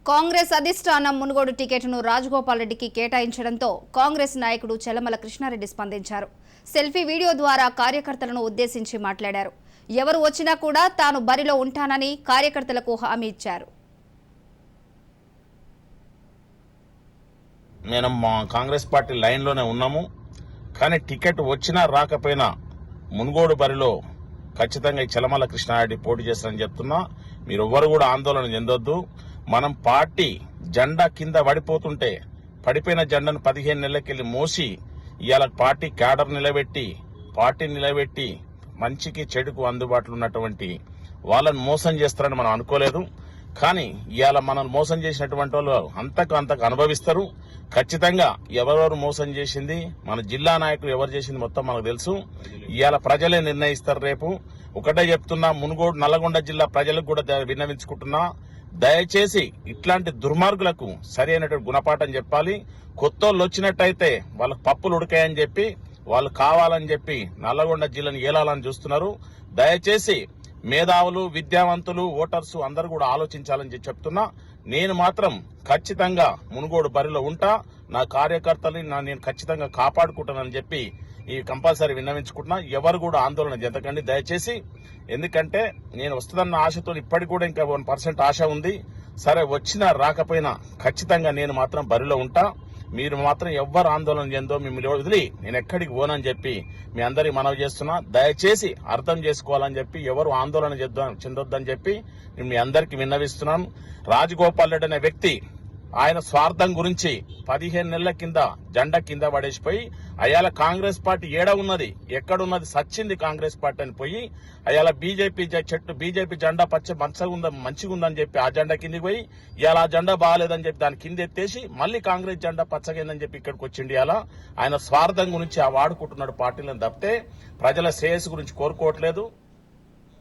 కాంగ్రెస్ అధిష్టానం మునుగోడు టికెట్ను రాజగోపాల్ రెడ్డికి కేటాయించడంతో కాంగ్రెస్ నాయకుడు చలమల కృష్ణారెడ్డి స్పందించారు. సెల్ఫీ వీడియో ద్వారా కార్యకర్తలను ఉద్దేశించి మాట్లాడారు. ఎవరు వచ్చినా కూడా తాను బరిలో ఉంటానని కార్యకర్తలకు హామీ ఇచ్చారు. మేము కాంగ్రెస్ పార్టీ లైన్లోనే ఉన్నాము. కానీ టికెట్ వచ్చినా రాకపోయినా మునుగోడు బరిలో ఖచ్చితంగా చలమల కృష్ణారెడ్డి పోటీ చేస్తారని చెప్తున్నా. మీరు ఎవ్వరు కూడా ఆందోళన చెందొద్దు. మనం పార్టీ జెండా కింద పడిపోతుంటే పడిపోయిన జెండాను 15 నెలలకెళ్ళి మోసి ఇవాళ పార్టీ క్యాడర్ నిలబెట్టి మంచికి చెడుకు అందుబాటులో ఉన్నటువంటి వాళ్ళని మోసం చేస్తారని మనం అనుకోలేదు. కానీ ఇవాళ మనల్ని మోసం చేసినటువంటి వాళ్ళు అంతకు అనుభవిస్తారు. ఖచ్చితంగా ఎవరెవరు మోసం చేసింది, మన జిల్లా నాయకులు ఎవరు చేసింది మొత్తం మనకు తెలుసు. ఇవాళ ప్రజలే నిర్ణయిస్తారు. రేపు ఒకటే చెప్తున్నా, మునుగోడు నల్లగొండ జిల్లా ప్రజలకు కూడా విన్నవించుకుంటున్నా, దయచేసి ఇట్లాంటి దుర్మార్గులకు సరి అయినటువంటి గుణపాఠం చెప్పాలి. కొత్తోళ్ళు వచ్చినట్టయితే వాళ్ళకి పప్పులు ఉడకాయని చెప్పి వాళ్ళు కావాలని చెప్పి నల్లగొండ జిల్లాను ఏలాలని చూస్తున్నారు. దయచేసి మేధావులు, విద్యావంతులు, ఓటర్స్ అందరూ కూడా ఆలోచించాలని చెప్తున్నా. నేను మాత్రం ఖచ్చితంగా మునుగోడు బరిలో ఉంటా. నా కార్యకర్తల్ని నేను ఖచ్చితంగా కాపాడుకుంటానని చెప్పి ఈ కంపల్సరీ విన్నవించుకుంటున్నా. ఎవరు కూడా ఆందోళన చెందకండి దయచేసి. ఎందుకంటే నేను వస్తుందన్న ఆశతో ఇప్పటికి కూడా ఇంకా 1% ఆశ ఉంది. సరే వచ్చినా రాకపోయినా ఖచ్చితంగా నేను మాత్రం బరిలో ఉంటా. మీరు మాత్రం ఎవ్వరు ఆందోళన చెందో మిమ్మల్ని వదిలి నేను ఎక్కడికి పోనని చెప్పి మీ అందరికి మనవి చేస్తున్నా. దయచేసి అర్థం చేసుకోవాలని చెప్పి ఎవరు ఆందోళన చెందొద్దని చెప్పి నేను మీ అందరికి విన్నవిస్తున్నాను. రాజగోపాల్ రెడ్డి అనే వ్యక్తి ఆయన స్వార్థం గురించి 15 నెలల కింద జెండా కింద పడేసిపోయి అయాల కాంగ్రెస్ పార్టీ ఉన్నది, ఎక్కడున్నది, సచ్చింది కాంగ్రెస్ పార్టీ అని పోయి అయాల బీజేపీ జెండా మంచిగా ఉందని చెప్పి ఆ జెండా కిందికి పోయి ఇవాళ ఆ జెండా బాగాలేదని చెప్పి దాని కింద ఎత్తేసి మళ్ళీ కాంగ్రెస్ జెండా పచ్చగైందని చెప్పి ఇక్కడికి వచ్చిండి. అలా ఆయన స్వార్థం గురించి వాడుకుంటున్నాడు పార్టీలను తప్పితే ప్రజల శ్రేయస్సు గురించి కోరుకోవట్లేదు.